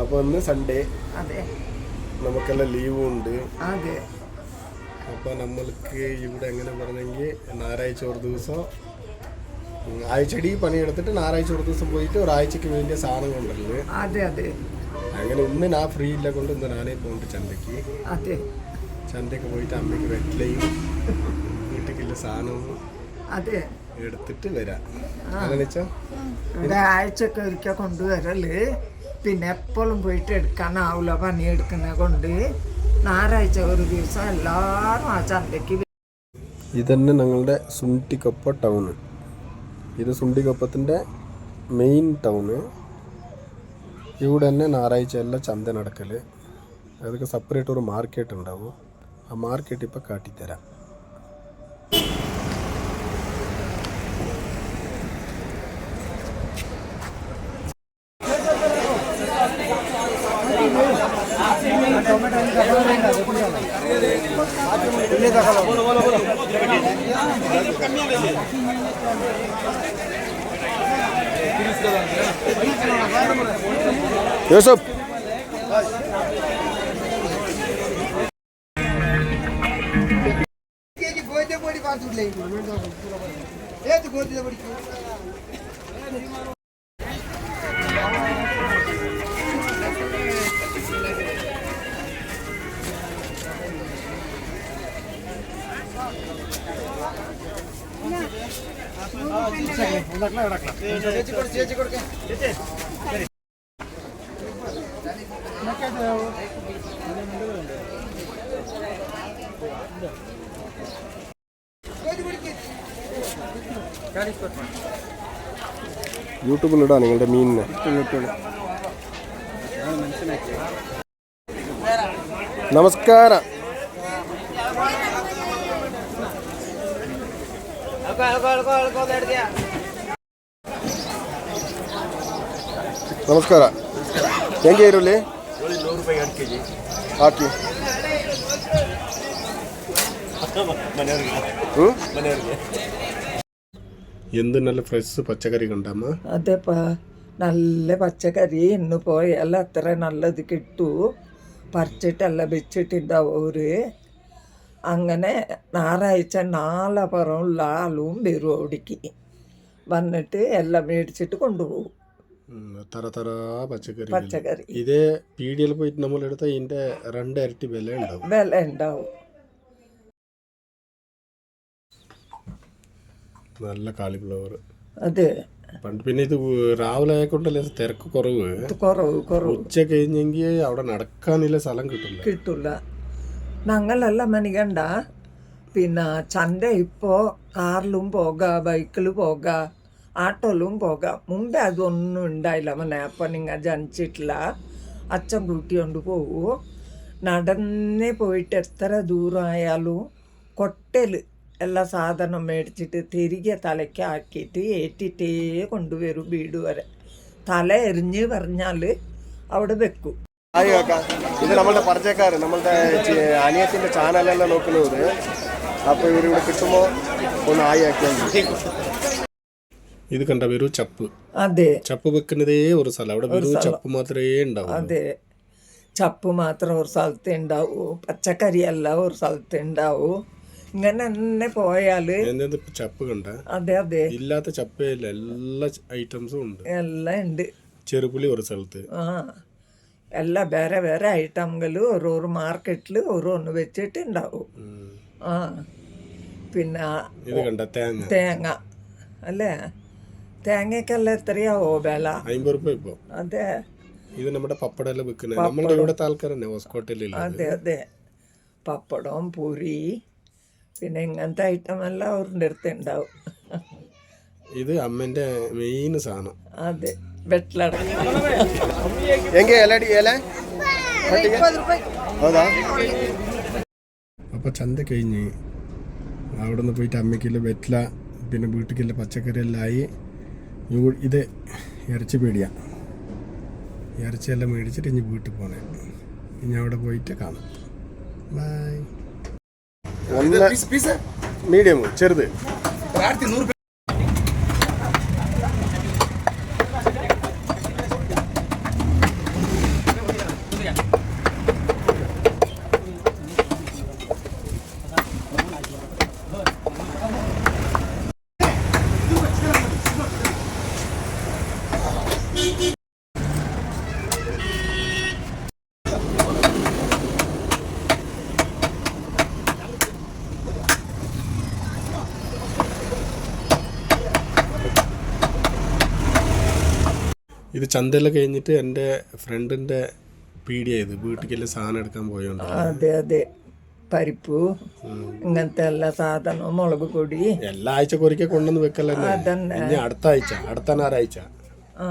അപ്പോൾ ഇന്ന് സൺഡേ, അതെ, നമുക്കെല്ലാം ലീവും ഉണ്ട്. അതെ. അപ്പോൾ നമ്മൾക്ക് ഇവിടെ എങ്ങനെ പറഞ്ഞെങ്കിൽ ഞായറാഴ്ച ഒരു ദിവസം ആഴ്ചടി പണിയെടുത്തിട്ട് ഞായറാഴ്ച ഒരു ദിവസം പോയിട്ട് ഒരാഴ്ചക്ക് വേണ്ടിയ സാധനം കൊണ്ടുവരുന്നത്. അതെ അതെ. അങ്ങനെ ഇന്ന് ഞാൻ ഫ്രീ ഇല്ല കൊണ്ട് ഇന്ന് ഞാനേ പോകുന്നുണ്ട് ചന്തയ്ക്ക്. അതെ, ചന്തയ്ക്ക് പോയിട്ട് അമ്മയ്ക്ക് വെറ്റിലയും വീട്ടിലേക്കുള്ള സാധനവും അതെ എടുത്തിട്ട് വരാം. അങ്ങനെ വെച്ചാൽ ഒരാഴ്ചക്ക് ഒരിക്കൽ കൊണ്ടുവരല്, പിന്നെ എപ്പോഴും പോയിട്ട് എടുക്കാനാവില്ല, പണിയെടുക്കുന്ന കൊണ്ട് ഞായറാഴ്ച ഒരു ദിവസം എല്ലാവരും ആ ചന്തയ്ക്ക്. ഇതന്നെ ഞങ്ങളുടെ സുണ്ടിക്കൊപ്പ ടൗണ്. ഇത് സുണ്ടിക്കൊപ്പത്തിൻ്റെ മെയിൻ ടൗണ്. ഇവിടെ തന്നെ ഞായറാഴ്ച എല്ലാം ചന്ത നടക്കൽ. അതൊക്കെ സെപ്പറേറ്റ് ഒരു മാർക്കറ്റ് ഉണ്ടാവും. ആ മാർക്കറ്റ് ഇപ്പോൾ കാട്ടിത്തരാം. യൂസഫ് യൂട്യൂബിലിടാ നിങ്ങളുടെ മീനിനെ. നമസ്കാരം. ನಮಸ್ಕಾರ. ಹೆಂಗೆ ಈರುಳ್ಳಿ? 100 ರೂಪಾಯಿ 2 kg ಹಾಕಿ. എന്ത് നല്ല ഫ്രഷ് പച്ചക്കറി കണ്ടമ്മ. അതെപ്പാ, നല്ല പച്ചക്കറി ഇന്ന് പോയാൽ അത്ര നല്ലത് കിട്ടൂ. പറിച്ചിട്ടെല്ലാം വെച്ചിട്ടുണ്ടാവും ഒരു. അങ്ങനെ ഞായറാഴ്ച നാലപ്പുറമുള്ള ആളും വരും ഓടിക്ക് വന്നിട്ട് എല്ലാം മേടിച്ചിട്ട് കൊണ്ടുപോകും. തര പച്ചക്കറി. ഇതേ പീടികയിൽ പോയിട്ട് നമ്മളെടുത്ത ഇതിന്റെ 2 ഇരട്ടി വില ഉണ്ടാവും. നല്ല കാളിഫ്ലവർ. അതെ. പണ്ട് പിന്നെ ഇത് രാവിലെ ആയിക്കൊണ്ടല്ലേ തിരക്ക് കുറവ്. ഉച്ച കഴിഞ്ഞെങ്കിൽ അവിടെ നടക്കാനുള്ള സ്ഥലം കിട്ടില്ല. ഞങ്ങളെല്ലാം മണികണ്ട പിന്നെ ചന്ത ഇപ്പോൾ കാറിലും പോകാം, ബൈക്കിൽ പോകാം, ആട്ടോയിലും പോകാം. മുമ്പേ അതൊന്നും ഉണ്ടായില്ല മോനെ. അപ്പം നിങ്ങൾ ജനിച്ചിട്ടില്ല. അച്ഛൻ കൂട്ടിക്കൊണ്ട് പോകൂ. നടന്നേ പോയിട്ട് എത്ര ദൂരമായാലും കൊട്ടയിൽ എല്ലാ സാധനം മേടിച്ചിട്ട് തിരികെ തലയ്ക്ക് ആക്കിയിട്ട് ഏറ്റിട്ടേ കൊണ്ടുവരും വീട് വരെ. തല എറിഞ്ഞ് പറഞ്ഞാൽ അവിടെ വെക്കും. ഇത് നമ്മളുടെ പരിചയക്കാർ, നമ്മളുടെ അനിയത്തിൻ്റെ ചാനലെല്ലാം നോക്കുന്നത്. അപ്പോൾ ഇവരിവിടെ കിട്ടുമ്പോൾ ഒന്ന് ആക്കിയാൽ. ഇത് കണ്ട വെറും ചപ്പ്. അതെ, ചപ്പ് വെക്കുന്നതേ ഒരു സ്ഥലം. അവിടെ വെറും ചപ്പ് മാത്രമേ ഉണ്ടാവൂ. അതെ, ചപ്പ് മാത്രം ഒരു സ്ഥലത്ത് ഉണ്ടാവൂ. പച്ചക്കറി എല്ലാം ഒരു സ്ഥലത്ത് ഉണ്ടാവൂ. ഇങ്ങനെ തന്നെ പോയാൽ ചപ്പ് കണ്ട. അതെ. ഇല്ലാത്ത ചപ്പേ ഇല്ല, എല്ലാ ഐറ്റംസും ഉണ്ട്. എല്ലാം ഉണ്ട്. ചെറുപുളി ഒരു സ്ഥലത്ത്. എല്ലാം വേറെ വേറെ ഐറ്റങ്ങൾ ഓരോരോ മാർക്കറ്റിൽ ഓരോന്ന് വെച്ചിട്ടുണ്ടാവും. പിന്നെ ഇത് കണ്ട തേങ്ങ അല്ലേ? തേങ്ങക്കെല്ലാം എത്രയാവോ വില? 50 രൂപ ഇപ്പൊ. അതെ. ഇത് നമ്മുടെ പപ്പടം എല്ലാം വെക്കുന്നത് നമ്മുടെ ഇവിടുത്തെ ആൾക്കാർ തന്നെ, ഹോസ്കോട്ടയിൽ. അതെ. പപ്പടം, പൂരി, പിന്നെ ഇങ്ങനത്തെ ഐറ്റം എല്ലാം അവരുടെ അടുത്ത് ഉണ്ടാവും. ഇത് അമ്മന്റെ മെയിൻ സാധനം. അതെ, വെട്ടിലട. അപ്പോൾ ചന്ത കഴിഞ്ഞ് അവിടെ നിന്ന് പോയിട്ട് അമ്മയ്ക്കുള്ള വെറ്റില, പിന്നെ വീട്ടിലേക്കുള്ള പച്ചക്കറി എല്ലാം ആയി. ഇത് ഇറച്ചി പീടിയ. ഇറച്ചിയെല്ലാം മേടിച്ചിട്ട് ഇനി വീട്ടിൽ പോകണേ. ഇനി അവിടെ പോയിട്ട് കാണാം. ബൈ. മീഡിയം ചെറുത്. ഇത് ചന്തയെല്ലാം കഴിഞ്ഞിട്ട് എൻ്റെ ഫ്രണ്ടിൻ്റെ പീടിയത് വീട്ടിലെല്ലാം സാധനം എടുക്കാൻ പോയോണ്ട് അതെ അതെ പരിപ്പ് ഇങ്ങനത്തെ എല്ലാ സാധനവും മുളക് പൊടി എല്ലാ ആഴ്ച ഒരിക്കൽ കൊണ്ടുവന്ന് വെക്കല്ലേ അതന്നെ. ഇനി അടുത്ത ഞായറാഴ്ച. ആ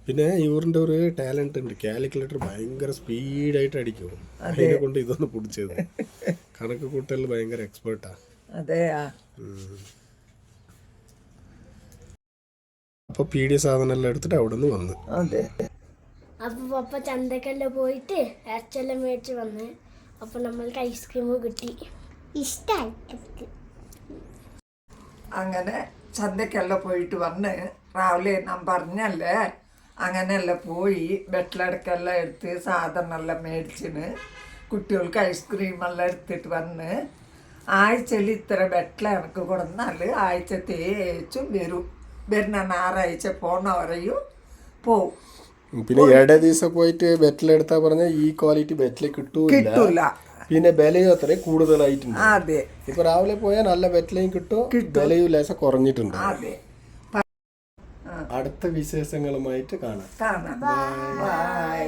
പിന്നെ ഇവരുടെ ഒരു ടാലന്റ് ഉണ്ട്, കാൽക്കുലേറ്റർ ഭയങ്കര സ്പീഡായിട്ട് അടിക്കും. അതിനെ കൊണ്ട് ഇതൊന്ന് പിടിച്ചത്. കണക്ക് കൂട്ടലിൽ ഭയങ്കര എക്സ്പേർട്ടാ. അതെയാ. അപ്പൊ പീടിയ സാധനം എല്ലാം എടുത്തിട്ട് അവിടെ നിന്ന് വന്ന്. അതെ. അപ്പൊ പപ്പ ചന്തക്കെല്ലാം പോയിട്ട് ഇറച്ചെല്ലാം മേടിച്ച് വന്ന്. അപ്പൊ നമ്മൾക്ക് ഐസ്ക്രീം കിട്ടി. ഇഷ്ടായി. അങ്ങനെ ചന്തക്കെല്ലാം പോയിട്ട് വന്ന് രാവിലെ ഞാൻ പറഞ്ഞല്ലേ അങ്ങനെയെല്ലാം പോയി വെട്ടിലടക്കെല്ലാം എടുത്ത് സാധനമെല്ലാം മേടിച്ചിന് കുട്ടികൾക്ക് ഐസ്ക്രീമെല്ലാം എടുത്തിട്ട് വന്ന് ആഴ്ചയിൽ ഇത്ര വെട്ടില എനിക്ക് കൊടുന്നാൽ ആഴ്ച തേച്ചും വരും. വരുന്ന ഞായറാഴ്ച പോണ വരെയും പോവും. പിന്നെ ഇട ദിവസം പോയിട്ട് ബെറ്റിലെടുത്താ പറഞ്ഞ ഈ ക്വാളിറ്റി ബെറ്റില് കിട്ടൂല. പിന്നെ വിലയും അത്രയും കൂടുതലായിട്ടുണ്ട്. അതെ. ഇപ്പൊ രാവിലെ പോയാൽ നല്ല ബെറ്റിലയും കിട്ടും, വിലയും ലേശം കുറഞ്ഞിട്ടുണ്ട്. അതെ. അടുത്ത വിശേഷങ്ങളുമായിട്ട് കാണാം. ബൈ.